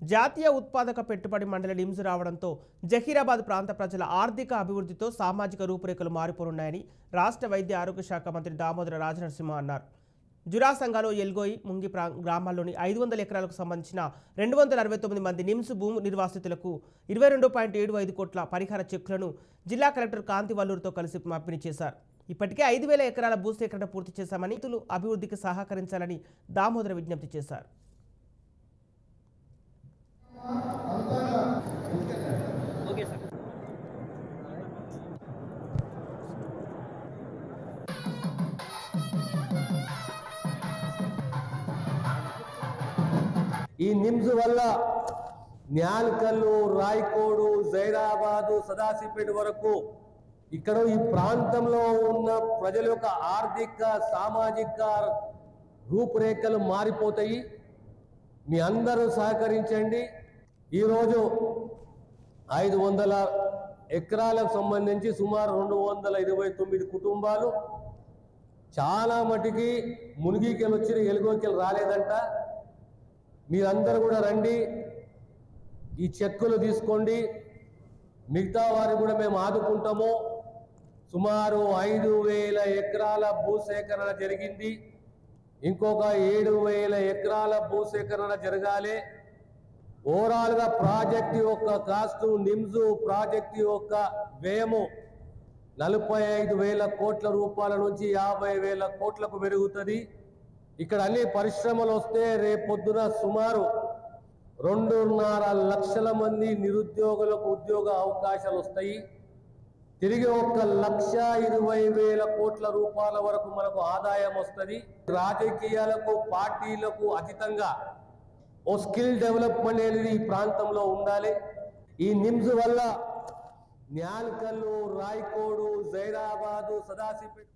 జాతీయ ఉత్పాదక పెట్టుబడి మండలి నిమ్స్ రావడంతో జహీరాబాద్ ప్రాంత ప్రజల ఆర్థిక అభివృద్ధితో సామాజిక రూపురేఖలు మారిపోనున్నాయని రాష్ట్ర వైద్య ఆరోగ్య శాఖ మంత్రి దామోదర రాజనరసింహ అన్నారు. జురాసంగాలో ఎల్గోయి ముంగి గ్రామాల్లోని 500 ఎకరాలకు సంబంధించిన 269 మంది నిమ్స్ భూమి నిర్వాసితులకు 22.75 కోట్ల పరిహార చెక్కులను జిల్లా కలెక్టర్ కాంతి వల్లూరుతో కలిసి పంపిణీ చేశారు. ఇప్పటికే 5,000 ఎకరాల భూసేకరణ పూర్తి చేశామని రైతులు అభివృద్ధికి సహకరించాలని దామోదర విజ్ఞప్తి చేశారు. ఈ నిమ్స్ వల్ల న్యాల్కల్లు, రాయకోడు, జైరాబాదు, సదాశివపేట వరకు ఇక్కడ ఈ ప్రాంతంలో ఉన్న ప్రజల యొక్క ఆర్థిక సామాజిక రూపురేఖలు మారిపోతాయి. మీ అందరూ సహకరించండి. ఈరోజు 500 ఎకరాలకు సంబంధించి సుమారు 229 కుటుంబాలు చాలా మటుకి మునిగికెళ్ళి వచ్చి ఎలుగోకెళ్ళి రాలేదంట. మీరందరూ కూడా రండి, ఈ చెక్కులు తీసుకోండి. మిగతా వారు కూడా మేము ఆదుకుంటాము. సుమారు 5,000 ఎకరాల భూసేకరణ జరిగింది. ఇంకొక 7,000 ఎకరాల భూసేకరణ జరగాలి. ఓవరాల్గా ప్రాజెక్టు యొక్క కాస్టు, నిమ్స్ ప్రాజెక్టు యొక్క వ్యయము 45,000 కోట్ల రూపాయల నుంచి 50,000 కోట్లకు పెరుగుతుంది. ఇక్కడ అన్ని పరిశ్రమలు వస్తే రేపొద్దున సుమారు 2.5 లక్షల మంది నిరుద్యోగులకు ఉద్యోగ అవకాశాలు వస్తాయి. తిరిగి 1,20,000 కోట్ల రూపాయల వరకు మనకు ఆదాయం వస్తుంది. రాజకీయాలకు, పార్టీలకు అతీతంగా ఓ స్కిల్ డెవలప్మెంట్ అనేది ఈ ప్రాంతంలో ఉండాలి. ఈ నిమ్స్ వల్ల న్యాల్కల్లు, రాయకోడు, జైరాబాదు, సదాశివపేట